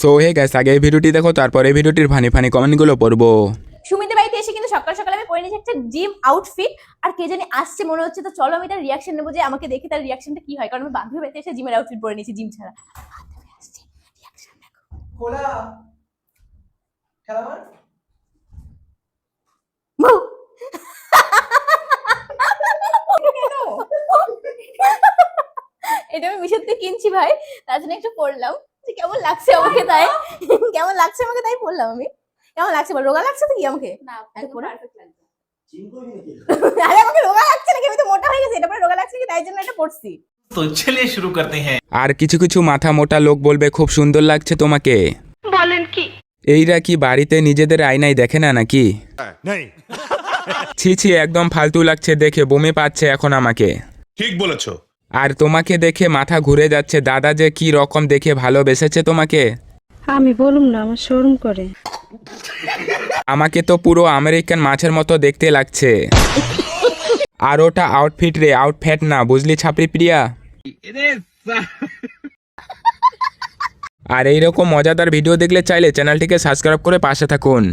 So hey guys, আগে এই ভিডিওটি দেখো, তারপর এই ভিডিওটির ফানি ফানি কমেন্টগুলো পড়বো। সুমিতের বাড়িতে এসে কিন্তু সকাল সকাল আমি পরে নিয়েছি একটা জিম আউটফিট, আর কে জানি আসছে মনে হচ্ছে, তো চলো আমি তার রিয়াকশন নেবো যে আমাকে দেখে তার রিয়াকশনটা কি হয়, কারণ আমি বান্ধবী বাড়িতে এসে জিমের আউটফিট পরে নিয়েছি জিম ছাড়া। বান্ধবী আসছে, রিয়াকশন দেখো। খোলা খেলা মৌ। এটা আমি মিশোতে কিনছি ভাই, তার জন্য একটু পড়লাম যে কেমন লাগছে আমাকে, তাই কেমন লাগছে আমাকে তাই পড়লাম আমি। কেমন লাগছে বল, রোগা লাগছে তো কি আমাকে? না পারফেক্ট লাগছে। জিম করবি নাকি? আরে আমাকে রোগা লাগছে নাকি, আমি তো মোটা হয়ে গেছি, এটা পরে রোগা লাগছে কি তাই জন্য এটা পড়ছি। तो चलिए शुरू करते हैं। আর কিছু কিছু মাথা মোটা লোক বলবে খুব সুন্দর লাগছে তোমাকে। বলেন কি? এইরা কি বাড়িতে নিজেদের আয়নায় দেখে না নাকি? ছি ছি, একদম ফালতু লাগছে দেখে, বমি পাচ্ছে এখন আমাকে। ঠিক বলেছো। আর তোমাকে দেখে মাথা ঘুরে যাচ্ছে, দাদা যে কি রকম দেখে ভালোবেসেছে তোমাকে। আমি বলুম না, আমার শরম করে। আমাকে তো পুরো আমেরিকান মাছের মতো দেখতে লাগছে। আর ওটা আউটফিট রে, আউটফ্যাট না, বুঝলি ছাপড়ি প্রিয়া। আর এইরকম মজাদার ভিডিও দেখলে চাইলে চ্যানেলটিকে সাবস্ক্রাইব করে পাশে থাকুন।